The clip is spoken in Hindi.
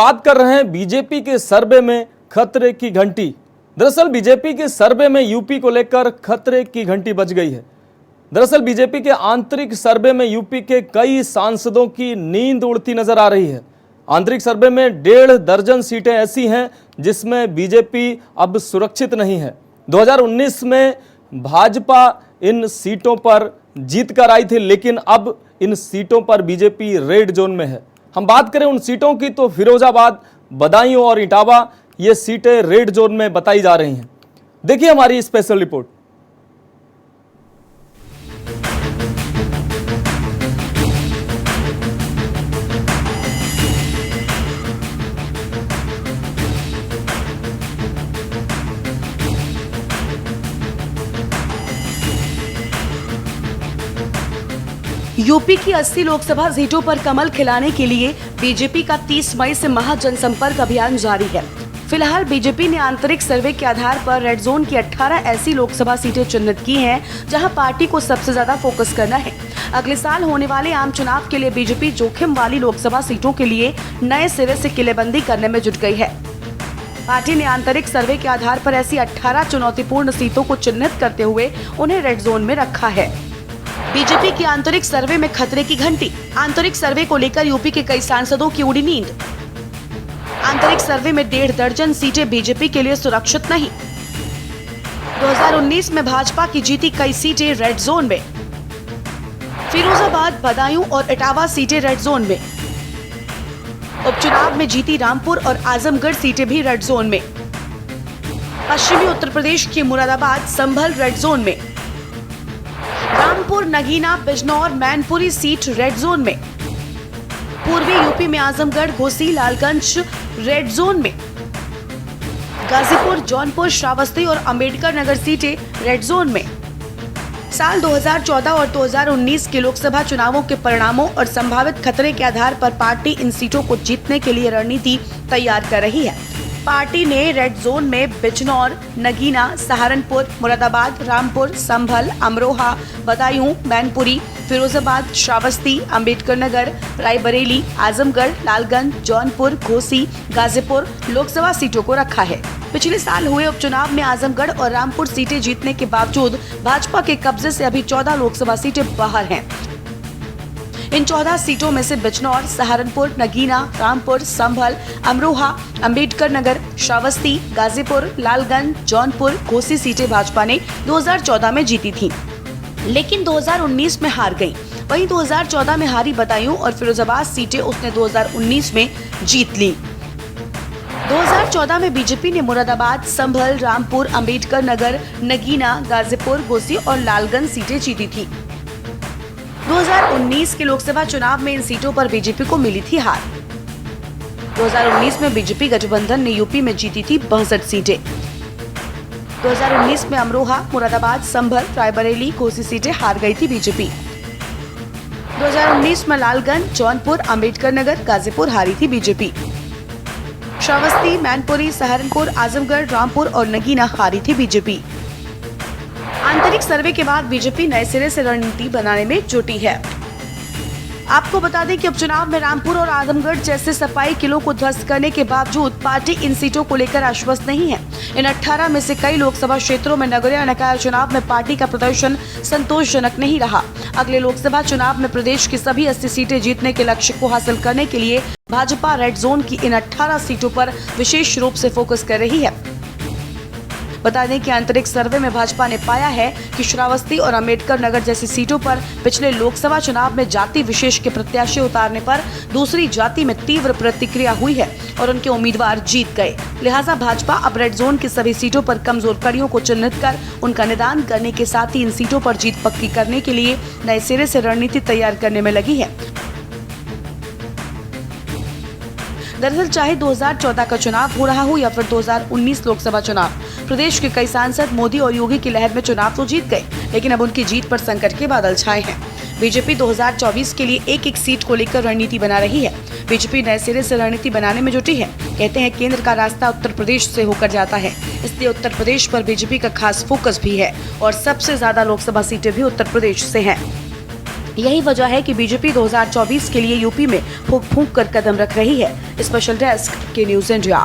बात कर रहे हैं बीजेपी के सर्वे में खतरे की घंटी। दरअसल बीजेपी के सर्वे में यूपी को लेकर खतरे की घंटी बज गई है। दरअसल बीजेपी के आंतरिक सर्वे में यूपी के कई सांसदों की नींद उड़ती नजर आ रही है। आंतरिक सर्वे में 1.5 दर्जन सीटें ऐसी हैं जिसमें बीजेपी अब सुरक्षित नहीं है। 2019 में भाजपा इन सीटों पर जीत कर आई थी, लेकिन अब इन सीटों पर बीजेपी रेड जोन में है। हम बात करें उन सीटों की तो फिरोजाबाद, बदायूं और इटावा ये सीटें रेड जोन में बताई जा रही हैं। देखिए हमारी स्पेशल रिपोर्ट। यूपी की 80 लोकसभा सीटों पर कमल खिलाने के लिए बीजेपी का 30 मई से महाजनसंपर्क अभियान जारी है। फिलहाल बीजेपी ने आंतरिक सर्वे के आधार पर रेड जोन की 18 ऐसी लोकसभा सीटें चिन्हित की हैं, जहां पार्टी को सबसे ज्यादा फोकस करना है। अगले साल होने वाले आम चुनाव के लिए बीजेपी जोखिम वाली लोकसभा सीटों के लिए नए सिरे से किलेबंदी करने में जुट गई है। पार्टी ने आंतरिक सर्वे के आधार पर ऐसी 18 चुनौतीपूर्ण सीटों को चिन्हित करते हुए उन्हें रेड जोन में रखा है। बीजेपी की आंतरिक सर्वे में खतरे की घंटी। आंतरिक सर्वे को लेकर यूपी के कई सांसदों की उड़ी नींद। आंतरिक सर्वे में 1.5 दर्जन सीटें बीजेपी के लिए सुरक्षित नहीं। 2019 में भाजपा की जीती कई सीटें रेड जोन में। फिरोजाबाद, बदायूं और इटावा सीटें रेड जोन में। उपचुनाव में जीती रामपुर और आजमगढ़ सीटें भी रेड जोन में। पश्चिमी उत्तर प्रदेश की मुरादाबाद, संभल रेड जोन में। Rampur, Nagina, Bijnor, Mainpuri seat red zone में। पूर्वी यूपी में आजमगढ़, घोसी, लालगंज रेड जोन में। गाजीपुर, जौनपुर, श्रावस्ती और अंबेडकर नगर सीटें रेड जोन में। साल 2014 और 2019 के लोकसभा चुनावों के परिणामों और संभावित खतरे के आधार पर पार्टी इन सीटों को जीतने के लिए रणनीति तैयार कर रही है। पार्टी ने रेड जोन में बिजनौर, नगीना, सहारनपुर, मुरादाबाद, रामपुर, संभल, अमरोहा, बदायूं, मैनपुरी, फिरोजाबाद, श्रावस्ती, अंबेडकर नगर, रायबरेली, आजमगढ़, लालगंज, जौनपुर, घोसी, गाजीपुर लोकसभा सीटों को रखा है। पिछले साल हुए उपचुनाव में आजमगढ़ और रामपुर सीटें जीतने के बावजूद भाजपा के कब्जे से अभी 14 लोकसभा सीटें बाहर हैं। इन 14 सीटों में से बिजनौर, सहारनपुर, नगीना, रामपुर, संभल, अमरोहा, अंबेडकर नगर, श्रावस्ती, गाजीपुर, लालगंज, जौनपुर, घोसी सीटें भाजपा ने 2014 में जीती थीं, लेकिन 2019 में हार गईं। वहीं 2014 में हारी बदायूं और फिरोजाबाद सीटें उसने 2019 में जीत ली। 2014 में बीजेपी ने मुरादाबाद, संभल, रामपुर, अंबेडकर नगर, नगीना, गाजीपुर, घोसी और लालगंज सीटें जीती थी। 2019 के लोकसभा चुनाव में इन सीटों पर बीजेपी को मिली थी हार। 2019 में बीजेपी गठबंधन ने यूपी में जीती थी 62 सीटें। 2019 में अमरोहा, मुरादाबाद, संभल, रायबरेली, घोसी सीटें हार गई थी बीजेपी। 2019 में लालगंज, जौनपुर, अंबेडकर नगर, गाजीपुर हारी थी बीजेपी। श्रावस्ती, मैनपुरी, सहारनपुर, आजमगढ़, रामपुर और नगीना हारी थी बीजेपी। आंतरिक सर्वे के बाद बीजेपी नए सिरे से रणनीति बनाने में जुटी है। आपको बता दें कि उपचुनाव में रामपुर और आजमगढ़ जैसे सफाई किलों को ध्वस्त करने के बावजूद पार्टी इन सीटों को लेकर आश्वस्त नहीं है। इन 18 में से कई लोकसभा क्षेत्रों में नगरीय निकाय चुनाव में पार्टी का प्रदर्शन संतोषजनक नहीं रहा। अगले लोकसभा चुनाव में प्रदेश की सभी 80 सीटें जीतने के लक्ष्य को हासिल करने के लिए भाजपा रेड जोन की इन 18 सीटों पर विशेष रूप से फोकस कर रही है। बता दें कि आंतरिक सर्वे में भाजपा ने पाया है कि श्रावस्ती और अंबेडकर नगर जैसी सीटों पर पिछले लोकसभा चुनाव में जाति विशेष के प्रत्याशी उतारने पर दूसरी जाति में तीव्र प्रतिक्रिया हुई है और उनके उम्मीदवार जीत गए। लिहाजा भाजपा अब रेड जोन की सभी सीटों पर कमजोर कड़ियों को चिन्हित कर उनका निदान करने के साथ ही इन सीटों पर जीत पक्की करने के लिए नए सिरे से रणनीति तैयार करने में लगी है। दरअसल चाहे 2014 का चुनाव हो रहा हो या फिर 2019 लोकसभा चुनाव, प्रदेश के कई सांसद मोदी और योगी की लहर में चुनाव तो जीत गए, लेकिन अब उनकी जीत पर संकट के बादल छाए हैं। बीजेपी 2024 के लिए एक एक सीट को लेकर रणनीति बना रही है। बीजेपी नए सिरे से रणनीति बनाने में जुटी है। कहते हैं केंद्र का रास्ता उत्तर प्रदेश से होकर जाता है, इसलिए उत्तर प्रदेश पर बीजेपी का खास फोकस भी है और सबसे ज्यादा लोकसभा सीटें भी उत्तर प्रदेश से हैं। यही वजह है कि बीजेपी 2024 के लिए यूपी में फूंक फूंक कर कदम रख रही है। स्पेशल डेस्क के न्यूज़ इंडिया।